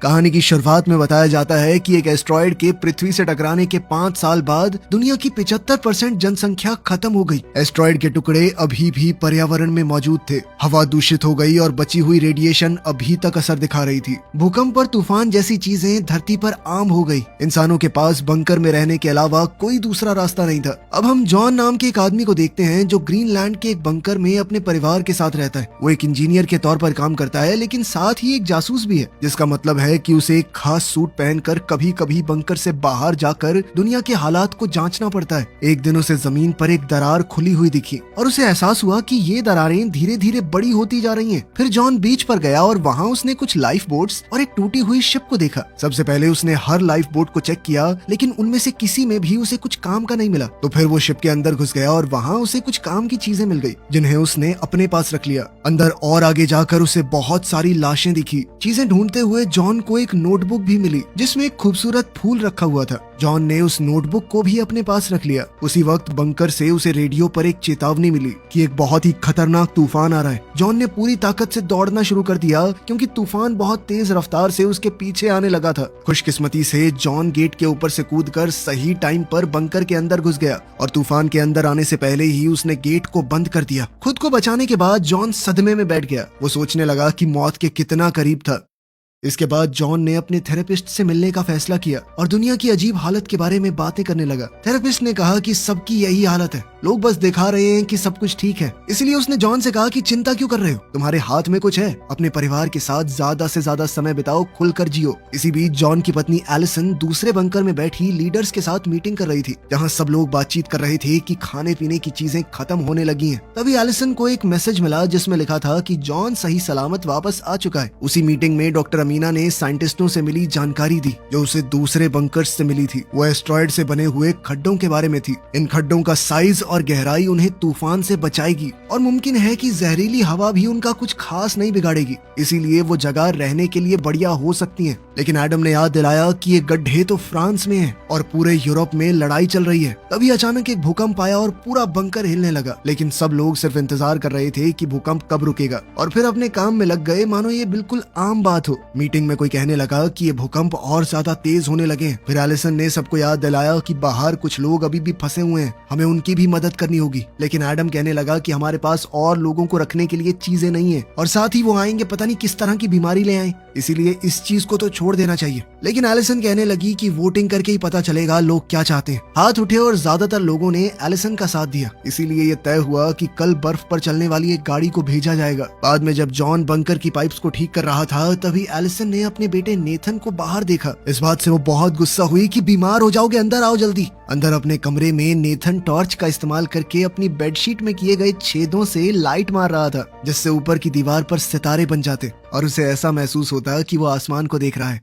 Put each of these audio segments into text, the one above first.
कहानी की शुरुआत में बताया जाता है कि एक एस्ट्रॉयड के पृथ्वी से टकराने के 5 साल बाद दुनिया की 75% जनसंख्या खत्म हो गई। एस्ट्रॉयड के टुकड़े अभी भी पर्यावरण में मौजूद थे, हवा दूषित हो गई और बची हुई रेडिएशन अभी तक असर दिखा रही थी। भूकंप और तूफान जैसी चीजें धरती पर आम हो गई। इंसानों के पास बंकर में रहने के अलावा कोई दूसरा रास्ता नहीं था। अब हम जॉन नाम के एक आदमी को देखते हैं जो ग्रीनलैंड के एक बंकर में अपने परिवार के साथ रहता है। वो एक इंजीनियर के तौर पर काम करता है, लेकिन साथ ही एक जासूस भी है, जिसका मतलब है कि उसे एक खास सूट पहनकर कभी कभी बंकर से बाहर जाकर दुनिया के हालात को जांचना पड़ता है। एक दिन उसे जमीन पर एक दरार खुली हुई दिखी और उसे एहसास हुआ कि ये दरारें धीरे धीरे बड़ी होती जा रही हैं। फिर जॉन बीच पर गया और वहाँ उसने कुछ लाइफ बोट्स और एक टूटी हुई शिप को देखा। सबसे पहले उसने हर लाइफ बोट को चेक किया, लेकिन उनमें से किसी में भी उसे कुछ काम का नहीं मिला। तो फिर वो शिप के अंदर घुस गया और वहाँ उसे कुछ काम की चीजें मिल गई, जिन्हें उसने अपने पास रख लिया। अंदर और आगे जाकर उसे बहुत सारी लाशें दिखी। चीजें ढूंढते हुए जॉन को एक नोटबुक भी मिली, जिसमें एक खूबसूरत फूल रखा हुआ था। जॉन ने उस नोटबुक को भी अपने पास रख लिया। उसी वक्त बंकर से उसे रेडियो पर एक चेतावनी मिली कि एक बहुत ही खतरनाक तूफान आ रहा है। जॉन ने पूरी ताकत से दौड़ना शुरू कर दिया, क्योंकि तूफान बहुत तेज रफ्तार से उसके पीछे आने लगा था। खुशकिस्मती से जॉन गेट के ऊपर से कूदकर सही टाइम पर बंकर के अंदर घुस गया और तूफान के अंदर आने से पहले ही उसने गेट को बंद कर दिया। खुद को बचाने के बाद जॉन सदमे में बैठ गया। वो सोचने लगा कि मौत के कितना करीब था। इसके बाद जॉन ने अपने थेरेपिस्ट से मिलने का फैसला किया और दुनिया की अजीब हालत के बारे में बातें करने लगा। थेरेपिस्ट ने कहा कि सबकी यही हालत है, लोग बस दिखा रहे हैं कि सब कुछ ठीक है। इसलिए उसने जॉन से कहा कि चिंता क्यों कर रहे हो, तुम्हारे हाथ में कुछ है। अपने परिवार के साथ ज्यादा से ज्यादा समय बिताओ, खुलकर जियो। इसी बीच जॉन की पत्नी एलिसन दूसरे बंकर में बैठी लीडर्स के साथ मीटिंग कर रही थी, जहाँ सब लोग बातचीत कर रहे थे कि खाने पीने की चीजें खत्म होने लगी हैं। तभी एलिसन को एक मैसेज मिला जिसमें लिखा था कि जॉन सही सलामत वापस आ चुका है। उसी मीटिंग में डॉक्टर मीना ने साइंटिस्टों से मिली जानकारी दी, जो उसे दूसरे बंकर्स से मिली थी। वो एस्ट्रॉयड से बने हुए खड्डों के बारे में थी। इन खड्डों का साइज और गहराई उन्हें तूफान से बचाएगी और मुमकिन है कि जहरीली हवा भी उनका कुछ खास नहीं बिगाड़ेगी। इसीलिए वो जगह रहने के लिए बढ़िया हो सकती है। लेकिन एडम ने याद दिलाया कि ये गड्ढे तो फ्रांस में है और पूरे यूरोप में लड़ाई चल रही है। तभी अचानक एक भूकंप आया और पूरा बंकर हिलने लगा। लेकिन सब लोग सिर्फ इंतजार कर रहे थे कि भूकंप कब रुकेगा और फिर अपने काम में लग गए, मानो ये बिल्कुल आम बात हो। मीटिंग में कोई कहने लगा कि ये भूकंप और ज्यादा तेज होने लगे हैं। फिर एलिसन ने सबको याद दिलाया कि बाहर कुछ लोग अभी भी फंसे हुए हैं, हमें उनकी भी मदद करनी होगी। लेकिन एडम कहने लगा कि हमारे पास और लोगों को रखने के लिए चीजें नहीं है और साथ ही वो आएंगे पता नहीं किस तरह की बीमारी ले आए, इसीलिए इस चीज को तो छोड़ देना चाहिए। लेकिन एलिसन कहने लगी कि वोटिंग करके ही पता चलेगा लोग क्या चाहते हैं। हाथ उठे और ज्यादातर लोगों ने एलिसन का साथ दिया। इसीलिए ये तय हुआ कि कल बर्फ पर चलने वाली एक गाड़ी को भेजा जाएगा। बाद में जब जॉन बंकर की पाइप्स को ठीक कर रहा था, तभी एलिसन ने अपने बेटे नेथन को बाहर देखा। इस बात से वो बहुत गुस्सा हुई कि बीमार हो जाओगे, अंदर आओ जल्दी। अंदर अपने कमरे में नेथन टॉर्च का इस्तेमाल करके अपनी बेडशीट में किए गए छेदों से लाइट मार रहा था, जिससे ऊपर की दीवार पर सितारे बन जाते और उसे ऐसा महसूस होता कि वो आसमान को देख रहा है।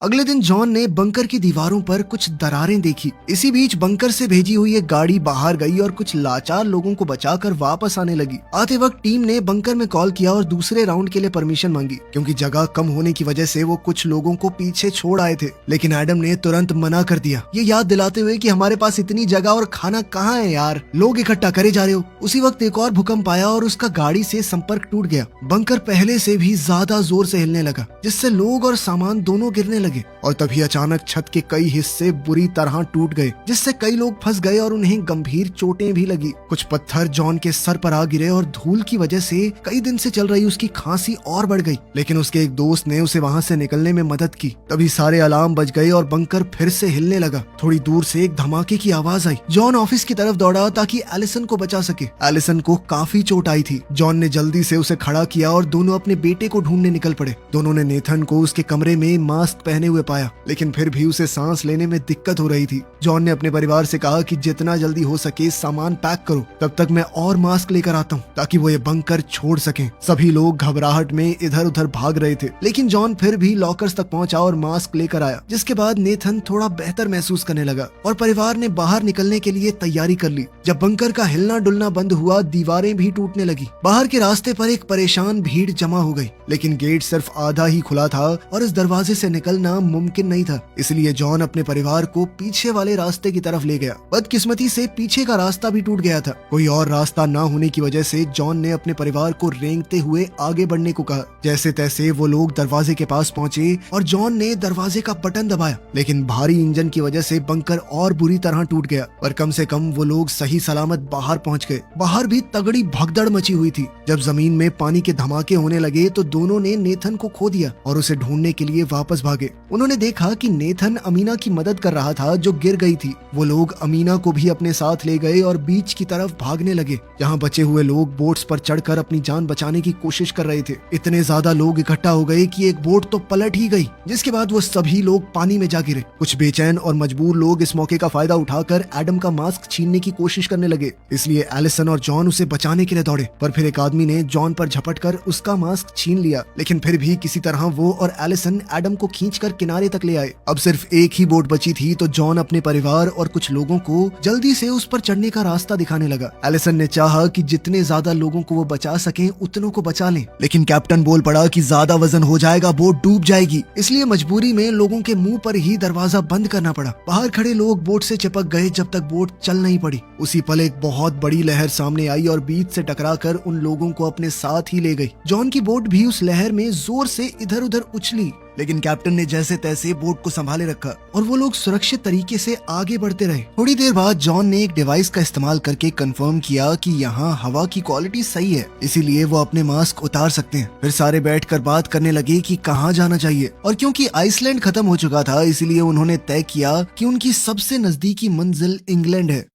अगले दिन जॉन ने बंकर की दीवारों पर कुछ दरारें देखी। इसी बीच बंकर से भेजी हुई एक गाड़ी बाहर गई और कुछ लाचार लोगों को बचाकर वापस आने लगी। आते वक्त टीम ने बंकर में कॉल किया और दूसरे राउंड के लिए परमिशन मांगी, क्योंकि जगह कम होने की वजह से वो कुछ लोगों को पीछे छोड़ आए थे। लेकिन एडम ने तुरंत मना कर दिया, ये याद दिलाते हुए कि हमारे पास इतनी जगह और खाना कहाँ है यार, लोग इकट्ठा करे जा रहे हो। उसी वक्त एक और भूकंप आया और उसका गाड़ी से संपर्क टूट गया। बंकर पहले से भी ज्यादा जोर से हिलने लगा, जिससे लोग और सामान दोनों गिरने लगे और तभी अचानक छत के कई हिस्से बुरी तरह टूट गए, जिससे कई लोग फंस गए और उन्हें गंभीर चोटें भी लगी। कुछ पत्थर जॉन के सर पर आ गिरे और धूल की वजह से कई दिन से चल रही उसकी खांसी और बढ़ गई। लेकिन उसके एक दोस्त ने उसे वहां से निकलने में मदद की। तभी सारे अलार्म बज गए और बंकर फिर से हिलने लगा। थोड़ी दूर से एक धमाके की आवाज आई। जॉन ऑफिस की तरफ दौड़ा ताकि एलिसन को बचा सके। एलिसन को काफी चोट आई थी। जॉन ने जल्दी से उसे खड़ा किया और दोनों अपने बेटे को ढूंढने निकल पड़े। दोनों ने नेथन को उसके कमरे में मास्क पहने हुए पाया, लेकिन फिर भी उसे सांस लेने में दिक्कत हो रही थी। जॉन ने अपने परिवार से कहा कि जितना जल्दी हो सके सामान पैक करो, तब तक मैं और मास्क लेकर आता हूँ ताकि वो ये बंकर छोड़ सकें। सभी लोग घबराहट में इधर उधर भाग रहे थे, लेकिन जॉन फिर भी लॉकर्स तक पहुंचा और मास्क लेकर आया। जिसके बाद नेथन थोड़ा बेहतर महसूस करने लगा और परिवार ने बाहर निकलने के लिए तैयारी कर ली। जब बंकर का हिलना डुलना बंद हुआ, दीवारें भी टूटने लगी। बाहर के रास्ते पर एक परेशान भीड़ जमा हो गई, लेकिन गेट सिर्फ आधा ही खुला था और इस दरवाजे से निकलना मुमकिन नहीं था। इसलिए जॉन अपने परिवार को पीछे वाले रास्ते की तरफ ले गया। बदकिस्मती से पीछे का रास्ता भी टूट गया था। कोई और रास्ता ना होने की वजह से जॉन ने अपने परिवार को रेंगते हुए आगे बढ़ने को कहा। जैसे तैसे वो लोग दरवाजे के पास पहुंचे और जॉन ने दरवाजे का बटन दबाया, लेकिन भारी इंजन की वजह से बंकर और बुरी तरह टूट गया। पर कम से कम वो लोग सही सलामत बाहर पहुंच गए। बाहर भी तगड़ी भगदड़ मची हुई थी। जब जमीन में पानी के धमाके होने लगे तो दोनों ने नेथन को खो दिया और उसे ढूंढने के लिए वापस भागे। उन्होंने देखा कि नेथन अमीना की मदद कर रहा था जो गिर गई थी। वो लोग अमीना को भी अपने साथ ले गए और बीच की तरफ भागने लगे, जहाँ बचे हुए लोग बोट्स पर चढ़कर अपनी जान बचाने की कोशिश कर रहे थे। इतने ज्यादा लोग इकट्ठा हो गए कि एक बोट तो पलट ही गई, जिसके बाद वो सभी लोग पानी में जा गिरे। कुछ बेचैन और मजबूर लोग इस मौके का फायदा उठाकर एडम का मास्क छीनने की कोशिश करने लगे, इसलिए एलिसन और जॉन उसे बचाने के लिए दौड़े। पर फिर एक आदमी ने जॉन पर झपटकर उसका मास्क छीन लिया, लेकिन फिर भी किसी तरह वो और एलिसन एडम को खींचकर किनारे तक ले आए। अब सिर्फ एक ही बोट बची थी, तो जॉन अपने परिवार और कुछ लोगों को जल्दी से उस पर चढ़ने का रास्ता दिखाने लगा। एलिसन ने चाहा कि जितने ज्यादा लोगों को वो बचा सकें उतनों को बचा लें, लेकिन कैप्टन बोल पड़ा कि ज्यादा वजन हो जाएगा, बोट डूब जाएगी। इसलिए मजबूरी में लोगों के मुंह पर ही दरवाजा बंद करना पड़ा। बाहर खड़े लोग बोट से चिपक गए जब तक बोट चल नहीं पड़ी। उसी पल एक बहुत बड़ी लहर सामने आई और बीच से टकराकर उन लोगों को अपने साथ ही ले गई। जॉन की बोट भी उस लहर में जोर से इधर उधर उछली, लेकिन कैप्टन ने जैसे तैसे बोट को संभाले रखा और वो लोग सुरक्षित तरीके से आगे बढ़ते रहे। थोड़ी देर बाद जॉन ने एक डिवाइस का इस्तेमाल करके कंफर्म किया कि यहाँ हवा की क्वालिटी सही है, इसीलिए वो अपने मास्क उतार सकते हैं। फिर सारे बैठकर बात करने लगे कि कहाँ जाना चाहिए, और क्योंकि आइसलैंड खत्म हो चुका था इसलिए उन्होंने तय किया कि उनकी सबसे नजदीकी मंजिल इंग्लैंड है।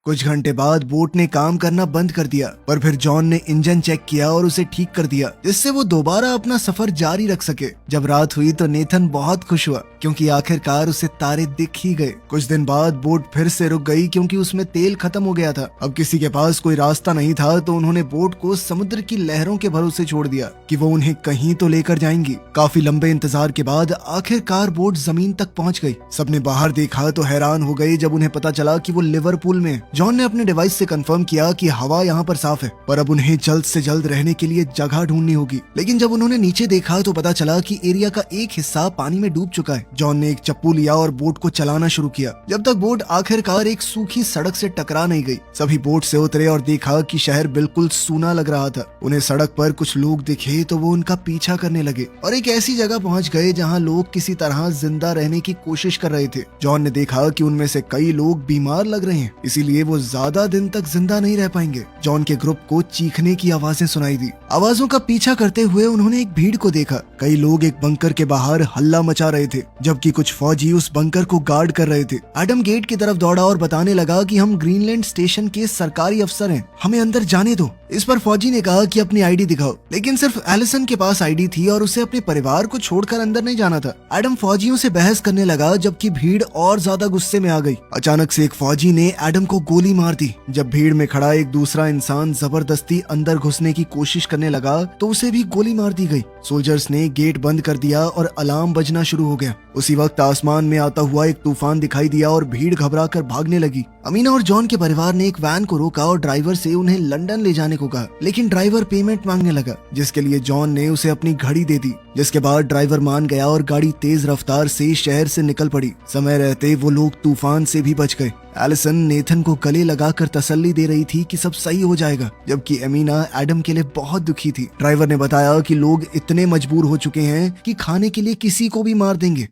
कुछ घंटे बाद बोट ने काम करना बंद कर दिया, पर फिर जॉन ने इंजन चेक किया और उसे ठीक कर दिया, जिससे वो दोबारा अपना सफर जारी रख सके। जब रात हुई तो नेथन बहुत खुश हुआ, क्योंकि आखिरकार उसे तारे दिख ही गए। कुछ दिन बाद बोट फिर से रुक गई, क्योंकि उसमें तेल खत्म हो गया था। अब किसी के पास कोई रास्ता नहीं था, तो उन्होंने बोट को समुद्र की लहरों के भरोसे छोड़ दिया कि वो उन्हें कहीं तो लेकर जाएंगी। काफी लंबे इंतजार के बाद आखिरकार बोट जमीन तक पहुंच गई। सबने बाहर देखा तो हैरान हो गए जब उन्हें पता चला कि वो लिवरपूल में। जॉन ने अपने डिवाइस से कंफर्म किया कि हवा यहाँ पर साफ है, पर अब उन्हें जल्द से जल्द रहने के लिए जगह ढूंढनी होगी। लेकिन जब उन्होंने नीचे देखा तो पता चला कि एरिया का एक हिस्सा पानी में डूब चुका है। जॉन ने एक चप्पू लिया और बोट को चलाना शुरू किया, जब तक बोट आखिरकार एक सूखी सड़क से टकरा नहीं गई। सभी बोट से उतरे और देखा कि शहर बिल्कुल सूना लग रहा था। उन्हें सड़क पर कुछ लोग दिखे तो वो उनका पीछा करने लगे और एक ऐसी जगह पहुंच गए जहां लोग किसी तरह जिंदा रहने की कोशिश कर रहे थे। जॉन ने देखा कि उनमें से कई लोग बीमार लग रहे हैं, इसीलिए वो ज्यादा दिन तक जिंदा नहीं रह पाएंगे। जॉन के ग्रुप को चीखने की आवाजें सुनाई दी। आवाजों का पीछा करते हुए उन्होंने एक भीड़ को देखा। कई लोग एक बंकर के बाहर हल्ला मचा रहे थे, जबकि कुछ फौजी उस बंकर को गार्ड कर रहे थे। एडम गेट की तरफ दौड़ा और बताने लगा कि हम ग्रीनलैंड स्टेशन के सरकारी अफसर हैं, हमें अंदर जाने दो। इस पर फौजी ने कहा कि अपनी आईडी दिखाओ, लेकिन सिर्फ एलिसन के पास आईडी थी और उसे अपने परिवार को छोड़कर अंदर नहीं जाना था। एडम फौजियों से बहस करने लगा, जबकि भीड़ और ज्यादा गुस्से में आ गई। अचानक से एक फौजी ने एडम को गोली मार दी। जब भीड़ में खड़ा एक दूसरा इंसान जबरदस्ती अंदर घुसने की कोशिश करने लगा तो उसे भी गोली मार दी गई। सोल्जर्स ने गेट बंद कर दिया और अलार्म बजना शुरू हो गया। उसी वक्त आसमान में आता हुआ एक तूफान दिखाई दिया और भीड़ घबराकर भागने लगी। अमीना और जॉन के परिवार ने एक वैन को रोका और ड्राइवर से उन्हें लंदन ले जाने को कहा, लेकिन ड्राइवर पेमेंट मांगने लगा, जिसके लिए जॉन ने उसे अपनी घड़ी दे दी। जिसके बाद ड्राइवर मान गया और गाड़ी तेज रफ्तार से शहर से निकल पड़ी। समय रहते वो लोग तूफान से भी बच गए। एलिसन नेथन को गले लगाकर तसल्ली दे रही थी कि सब सही हो जाएगा, जबकि अमीना एडम के लिए बहुत दुखी थी। ड्राइवर ने बताया कि लोग इतने मजबूर हो चुके हैं कि खाने के लिए किसी को भी मार देंगे।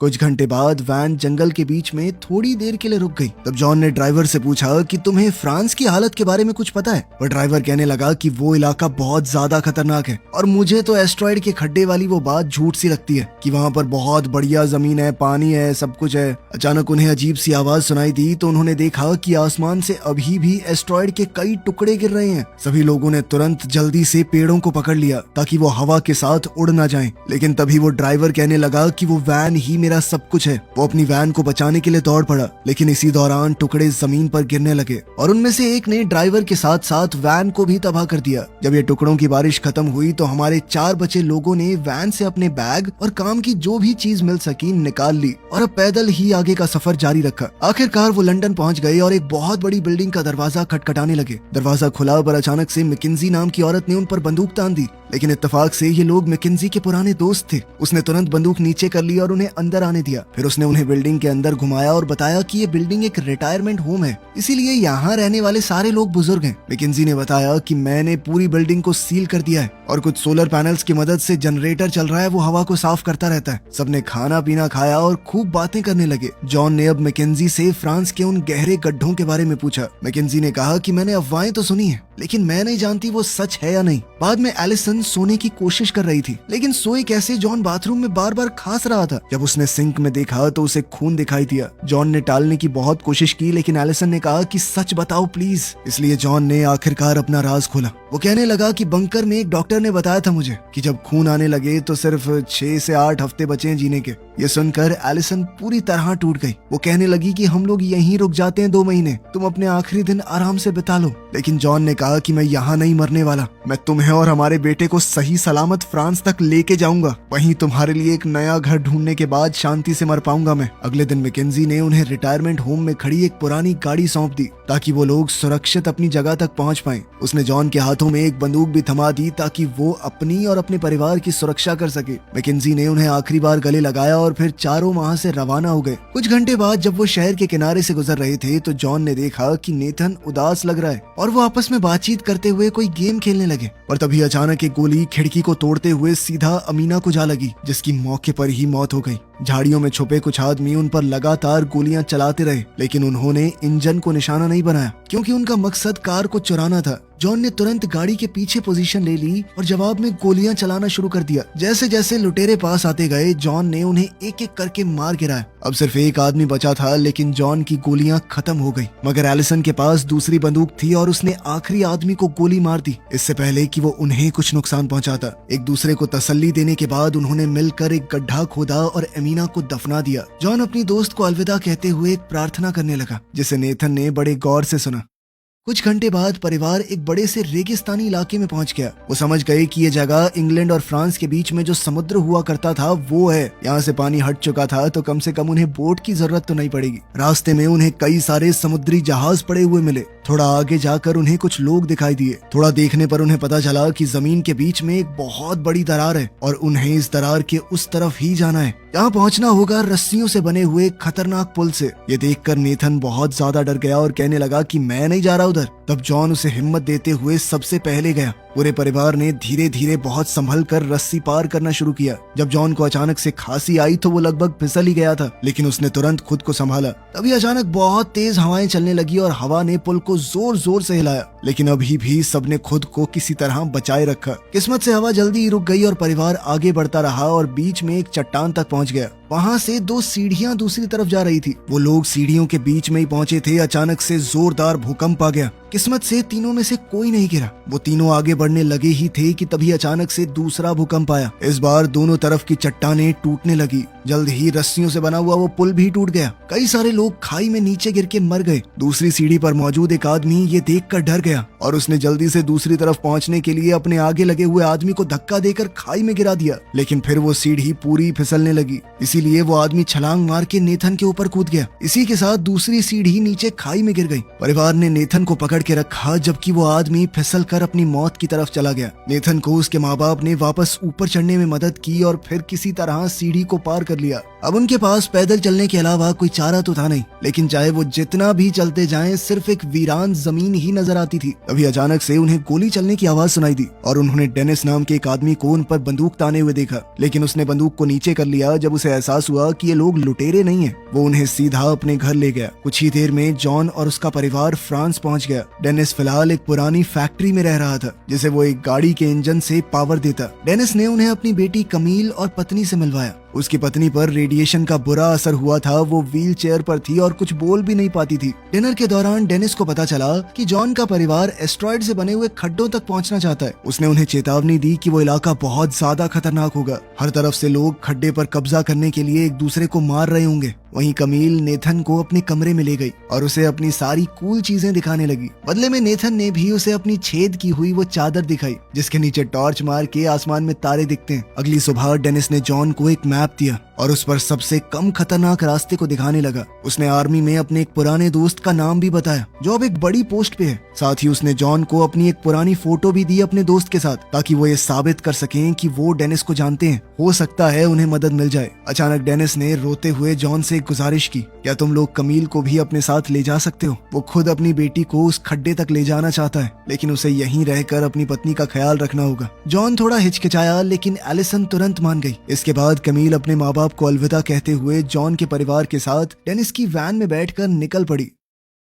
कुछ घंटे बाद वैन जंगल के बीच में थोड़ी देर के लिए रुक गई। तब जॉन ने ड्राइवर से पूछा कि तुम्हें फ्रांस की हालत के बारे में कुछ पता है? पर ड्राइवर कहने लगा कि वो इलाका बहुत ज्यादा खतरनाक है और मुझे तो एस्ट्रॉइड के खड्डे वाली वो बात झूठ सी लगती है कि वहाँ पर बहुत बढ़िया जमीन है, पानी है, सब कुछ है। अचानक उन्हें अजीब सी आवाज सुनाई दी तो उन्होंने देखा कि आसमान से अभी भी एस्ट्रॉइड के कई टुकड़े गिर रहे हैं। सभी लोगों ने तुरंत जल्दी से पेड़ों को पकड़ लिया ताकि वो हवा के साथ उड़ ना जाएं। लेकिन तभी वो ड्राइवर कहने लगा कि वो वैन ही मेरा मेरा सब कुछ है। वो अपनी वैन को बचाने के लिए दौड़ पड़ा, लेकिन इसी दौरान टुकड़े जमीन पर गिरने लगे और उनमें से एक ने ड्राइवर के साथ साथ वैन को भी तबाह कर दिया। जब ये टुकड़ों की बारिश खत्म हुई तो हमारे 4 बचे लोगों ने वैन से अपने बैग और काम की जो भी चीज मिल सकी निकाल ली और अब पैदल ही आगे का सफर जारी रखा। आखिरकार वो लंदन पहुंच गए और एक बहुत बड़ी बिल्डिंग का दरवाजा खटखटाने लगे। दरवाजा खुला पर अचानक से मैकेंजी नाम की औरत ने उन पर बंदूक तान दी, लेकिन इत्तेफाक से ये लोग मैकेंजी के पुराने दोस्त थे। उसने तुरंत बंदूक नीचे कर ली और उन्हें अंदर आने दिया। फिर उसने उन्हें बिल्डिंग के अंदर घुमाया और बताया कि ये बिल्डिंग एक रिटायरमेंट होम है, इसीलिए यहाँ रहने वाले सारे लोग बुजुर्ग हैं। मैकेंजी ने बताया कि मैंने पूरी बिल्डिंग को सील कर दिया है और कुछ सोलर पैनल्स की मदद से जनरेटर चल रहा है, वो हवा को साफ करता रहता है। सबने खाना पीना खाया और खूब बातें करने लगे। जॉन ने अब मैकेंजी से फ्रांस के उन गहरे गड्ढों के बारे में पूछा। मैकेंजी ने कहा कि मैंने अफवाहें तो सुनी है, लेकिन मैं नहीं जानती वो सच है या नहीं। बाद में एलिसन सोने की कोशिश कर रही थी, लेकिन सोए कैसे जॉन बाथरूम में बार बार खांस रहा था। जब उसने सिंक में देखा तो उसे खून दिखाई दिया। जॉन ने टालने की बहुत कोशिश की, लेकिन एलिसन ने कहा कि सच बताओ प्लीज। इसलिए जॉन ने आखिरकार अपना राज खोला। वो कहने लगा कि बंकर में एक डॉक्टर ने बताया था मुझे कि जब खून आने लगे तो सिर्फ 6 से 8 हफ्ते बचे हैं जीने के। ये सुनकर एलिसन पूरी तरह टूट गई। वो कहने लगी कि हम लोग यहीं रुक जाते हैं 2 महीने, तुम अपने आखिरी दिन आराम से बिता लो। लेकिन जॉन ने कहा कि मैं यहाँ नहीं मरने वाला, मैं तुम्हें और हमारे बेटे को सही सलामत फ्रांस तक लेके जाऊंगा, वहीं तुम्हारे लिए एक नया घर ढूंढने के बाद शांति से मर पाऊंगा मैं। अगले दिन मैकेंजी ने उन्हें रिटायरमेंट होम में खड़ी एक पुरानी गाड़ी सौंप दी ताकि वो लोग सुरक्षित अपनी जगह तक पहुंच पाएं। उसने जॉन के हाथों में एक बंदूक भी थमा दी ताकि वो अपनी और अपने परिवार की सुरक्षा कर सके। मैकेंजी ने उन्हें आखिरी बार गले लगाया और फिर चारों वहां से रवाना हो गए। कुछ घंटे बाद जब वो शहर के किनारे से गुजर रहे थे तो जॉन ने देखा कि नेथन उदास लग रहा है और वो आपस में बातचीत करते हुए कोई गेम खेलने लगे। पर तभी अचानक एक गोली खिड़की को तोड़ते हुए सीधा अमीना को जा लगी, जिसकी मौके पर ही मौत हो गई। झाड़ियों में छुपे कुछ आदमी उन पर लगातार गोलियां चलाते रहे, लेकिन उन्होंने इंजन को निशाना नहीं बनाया क्योंकि उनका मकसद कार को चुराना था। जॉन ने तुरंत गाड़ी के पीछे पोजीशन ले ली और जवाब में गोलियां चलाना शुरू कर दिया। जैसे जैसे लुटेरे पास आते गए जॉन ने उन्हें एक एक करके मार गिराया। अब सिर्फ एक आदमी बचा था, लेकिन जॉन की गोलियां खत्म हो गई। मगर एलिसन के पास दूसरी बंदूक थी और उसने आखिरी आदमी को गोली मार दी, इससे पहले कि वो उन्हें कुछ नुकसान पहुंचाता। एक दूसरे को तसल्ली देने के बाद उन्होंने मिलकर एक गड्ढा खोदा और अमीना को दफना दिया। जॉन अपनी दोस्त को अलविदा कहते हुए एक प्रार्थना करने लगा, जिसे नेथन ने बड़े गौर से सुना। कुछ घंटे बाद परिवार एक बड़े से रेगिस्तानी इलाके में पहुंच गया। वो समझ गए कि ये जगह इंग्लैंड और फ्रांस के बीच में जो समुद्र हुआ करता था वो है। यहाँ से पानी हट चुका था तो कम से कम उन्हें बोट की जरूरत तो नहीं पड़ेगी। रास्ते में उन्हें कई सारे समुद्री जहाज पड़े हुए मिले। थोड़ा आगे जाकर उन्हें कुछ लोग दिखाई दिए। थोड़ा देखने पर उन्हें पता चला कि जमीन के बीच में एक बहुत बड़ी दरार है और उन्हें इस दरार के उस तरफ ही जाना है। यहाँ पहुँचना होगा रस्सियों से बने हुए खतरनाक पुल से। ये देखकर नेथन बहुत ज्यादा डर गया और कहने लगा कि मैं नहीं जा रहा उधर। तब जॉन उसे हिम्मत देते हुए सबसे पहले गया। पूरे परिवार ने धीरे धीरे बहुत संभल कर रस्सी पार करना शुरू किया। जब जॉन को अचानक से खांसी आई तो वो लगभग फिसल ही गया था, लेकिन उसने तुरंत खुद को संभाला। तभी अचानक बहुत तेज हवाएं चलने लगी और हवा ने पुल को जोर जोर से हिलाया, लेकिन अभी भी सबने खुद को किसी तरह बचाए रखा। किस्मत से हवा जल्दी ही रुक गई और परिवार आगे बढ़ता रहा और बीच में एक चट्टान तक पहुंच गया। वहां से 2 सीढ़ियां दूसरी तरफ जा रही थी। वो लोग सीढ़ियों के बीच में ही पहुंचे थे। अचानक से जोरदार भूकंप आ गया। किस्मत से तीनों में से कोई नहीं गिरा। वो तीनों आगे बढ़ने लगे ही थे कि तभी अचानक से दूसरा भूकंप आया। इस बार दोनों तरफ की चट्टानें टूटने लगी। जल्द ही रस्सियों से बना हुआ वो पुल भी टूट गया। कई सारे लोग खाई में नीचे गिर के मर गए। दूसरी सीढ़ी पर मौजूद एक आदमी ये देखकर डर गया और उसने जल्दी से दूसरी तरफ पहुंचने के लिए अपने आगे लगे हुए आदमी को धक्का देकर खाई में गिरा दिया, लेकिन फिर वो सीढ़ी पूरी फिसलने लगी। इसीलिए वो आदमी छलांग मार के नेथन के ऊपर कूद गया। इसी के साथ दूसरी सीढ़ी नीचे खाई में गिर गई। परिवार ने नेथन को पकड़ के रखा जबकि वो आदमी फिसल कर अपनी मौत की तरफ चला गया। नेथन को उसके माँ बाप ने वापस ऊपर चढ़ने में मदद की और फिर किसी तरह सीढ़ी को पार कर लिया। अब उनके पास पैदल चलने के अलावा कोई चारा तो था नहीं, लेकिन चाहे वो जितना भी चलते जाएं सिर्फ एक वीरान जमीन ही नजर आती थी। तभी अचानक से उन्हें गोली चलने की आवाज सुनाई दी और उन्होंने डेनिस नाम के एक आदमी को उन पर बंदूक ताने हुए देखा, लेकिन उसने बंदूक को नीचे कर लिया जब उसे एहसास हुआ कि ये लोग लुटेरे नहीं है। वो उन्हें सीधा अपने घर ले गया। कुछ ही देर में जॉन और उसका परिवार फ्रांस पहुंच गया। डेनिस फिलहाल एक पुरानी फैक्ट्री में रह रहा था जिसे वो एक गाड़ी के इंजन से पावर देता। डेनिस ने उन्हें अपनी बेटी कमील और पत्नी से मिलवाया। उसकी पत्नी पर रेडिएशन का बुरा असर हुआ था। वो व्हील चेयर पर थी और कुछ बोल भी नहीं पाती थी। डिनर के दौरान डेनिस को पता चला कि जॉन का परिवार एस्ट्रॉइड से बने हुए खड्डों तक पहुंचना चाहता है। उसने उन्हें चेतावनी दी कि वो इलाका बहुत ज्यादा खतरनाक होगा। हर तरफ से लोग खड्डे पर कब्जा करने के लिए एक दूसरे को मार रहे होंगे। वहीं कमील नेथन को अपने कमरे में ले गई और उसे अपनी सारी कूल चीजें दिखाने लगी। बदले में नेथन ने भी उसे अपनी छेद की हुई वो चादर दिखाई जिसके नीचे टॉर्च मार के आसमान में तारे दिखते हैं। अगली सुबह डेनिस ने जॉन को एक मैप दिया और उस पर सबसे कम खतरनाक रास्ते को दिखाने लगा। उसने आर्मी में अपने एक पुराने दोस्त का नाम भी बताया जो अब एक बड़ी पोस्ट पे है। साथ ही उसने जॉन को अपनी एक पुरानी फोटो भी दी अपने दोस्त के साथ ताकि वो ये साबित कर सकें कि वो डेनिस को जानते हैं। हो सकता है उन्हें मदद मिल जाए। अचानक डेनिस ने रोते हुए जॉन से गुजारिश की, क्या तुम लोग कमील को भी अपने साथ ले जा सकते हो? वो खुद अपनी बेटी को उस खड्डे तक ले जाना चाहता है लेकिन उसे यहीं रहकर अपनी पत्नी का ख्याल रखना होगा। जॉन थोड़ा हिचकिचाया लेकिन एलिसन तुरंत मान गई। इसके बाद कमील अपने माँ बाप को अलविदा कहते हुए जॉन के परिवार के साथ डेनिस की वैन में बैठकर निकल पड़ी।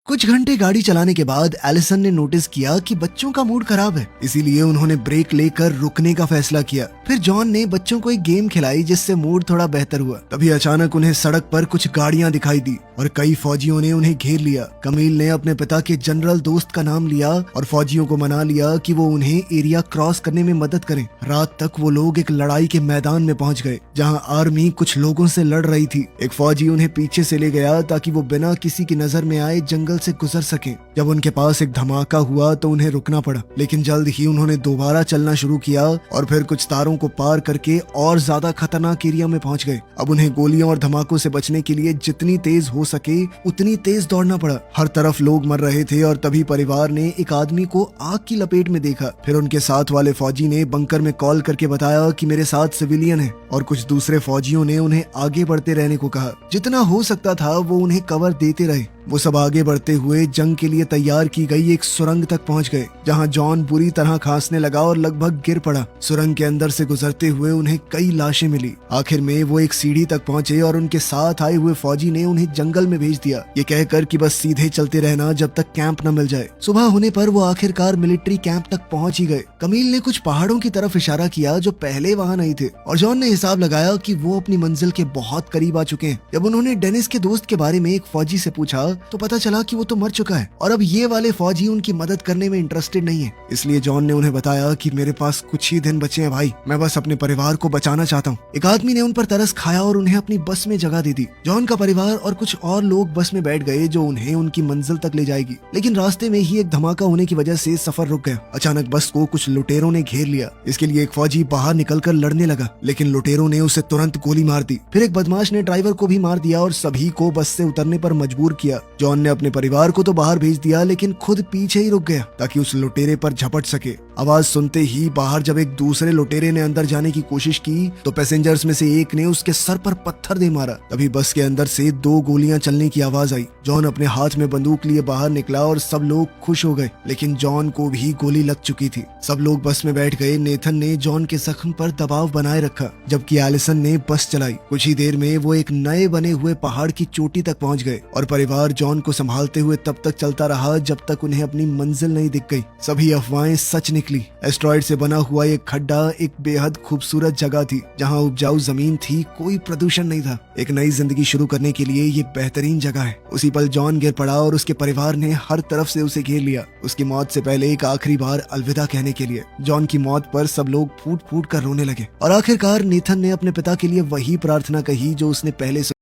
कुछ घंटे गाड़ी चलाने के बाद एलिसन ने नोटिस किया कि बच्चों का मूड खराब है, इसीलिए उन्होंने ब्रेक लेकर रुकने का फैसला किया। फिर जॉन ने बच्चों को एक गेम खिलाई जिससे मूड थोड़ा बेहतर हुआ। तभी अचानक उन्हें सड़क पर कुछ गाड़ियां दिखाई दी और कई फौजियों ने उन्हें घेर लिया। कमील ने अपने पिता के जनरल दोस्त का नाम लिया और फौजियों को मना लिया कि वो उन्हें एरिया क्रॉस करने में मदद करें। रात तक वो लोग एक लड़ाई के मैदान में पहुंच गए जहां आर्मी कुछ लोगों से लड़ रही थी। एक फौजी उन्हें पीछे से ले गया ताकि वो बिना किसी की नजर में आए जंगल से गुजर सके। जब उनके पास एक धमाका हुआ तो उन्हें रुकना पड़ा लेकिन जल्द ही उन्होंने दोबारा चलना शुरू किया और फिर कुछ तारों को पार करके और ज्यादा खतरनाक एरिया में पहुंच गए। अब उन्हें गोलियों और धमाकों से बचने के लिए जितनी तेज हो सके उतनी तेज दौड़ना पड़ा। हर तरफ लोग मर रहे थे और तभी परिवार ने एक आदमी को आग की लपेट में देखा। फिर उनके साथ वाले फौजी ने बंकर में कॉल करके बताया कि मेरे साथ सिविलियन है और कुछ दूसरे फौजियों ने उन्हें आगे बढ़ते रहने को कहा। जितना हो सकता था वो उन्हें कवर देते रहे। वो सब आगे बढ़ते हुए जंग के लिए तैयार की गई एक सुरंग तक पहुंच गए जहां जॉन बुरी तरह खांसने लगा और लगभग गिर पड़ा। सुरंग के अंदर से गुजरते हुए उन्हें कई लाशें मिली। आखिर में वो एक सीढ़ी तक पहुंचे और उनके साथ आए हुए फौजी ने उन्हें जंगल में भेज दिया, ये कहकर कि बस सीधे चलते रहना जब तक कैंप न मिल जाए। सुबह होने पर वो आखिरकार मिलिट्री कैंप तक पहुंच ही गए। कमील ने कुछ पहाड़ों की तरफ इशारा किया जो पहले वहां नहीं थे और जॉन ने हिसाब लगाया कि वो अपनी मंजिल के बहुत करीब आ चुके हैं। जब उन्होंने डेनिस के दोस्त के बारे में एक फौजी से पूछा तो पता चला कि वो तो मर चुका है और अब ये वाले फौजी उनकी मदद करने में इंटरेस्टेड नहीं है। इसलिए जॉन ने उन्हें बताया कि मेरे पास कुछ ही दिन बचे हैं भाई, मैं बस अपने परिवार को बचाना चाहता हूँ। एक आदमी ने उन पर तरस खाया और उन्हें अपनी बस में जगह दे दी। जॉन का परिवार और कुछ और लोग बस में बैठ गए जो उन्हें उनकी मंजिल तक ले जाएगी, लेकिन रास्ते में ही एक धमाका होने की वजह से सफर रुक गया। अचानक बस को कुछ लुटेरों ने घेर लिया। इसके लिए एक फौजी बाहर निकलकर लड़ने लगा लेकिन लुटेरों ने उसे तुरंत गोली मार दी। फिर एक बदमाश ने ड्राइवर को भी मार दिया और सभी को बस से उतरने पर मजबूर किया। जॉन ने अपने परिवार को तो बाहर भेज दिया लेकिन खुद पीछे ही रुक गया ताकि उस लुटेरे पर झपट सके। आवाज सुनते ही बाहर जब एक दूसरे लुटेरे ने अंदर जाने की कोशिश की तो पैसेंजर्स में से एक ने उसके सर पर पत्थर दे मारा। तभी बस के अंदर से 2 गोलियां चलने की आवाज आई। जॉन अपने हाथ में बंदूक लिए बाहर निकला और सब लोग खुश हो गए लेकिन जॉन को भी गोली लग चुकी थी। सब लोग बस में बैठ गए। नेथन ने जॉन के जख्म पर दबाव बनाए रखा जबकि एलिसन ने बस चलाई। कुछ ही देर में वो एक नए बने हुए पहाड़ की चोटी तक पहुंच गए और परिवार जॉन को संभालते हुए तब तक चलता रहा जब तक उन्हें अपनी मंजिल नहीं दिख गई। सभी अफवाहें सच निकली। एस्ट्रॉइड से बना हुआ एक खड्डा एक बेहद खूबसूरत जगह थी जहां उपजाऊ जमीन थी, कोई प्रदूषण नहीं था। एक नई जिंदगी शुरू करने के लिए ये बेहतरीन जगह है। उसी पल जॉन गिर पड़ा और उसके परिवार ने हर तरफ से उसे घेर लिया, उसकी मौत से पहले एक आखिरी बार अलविदा कहने के लिए। जॉन की मौत पर सब लोग फूट फूट कर रोने लगे और आखिरकार नेथन ने अपने पिता के लिए वही प्रार्थना कही जो उसने पहले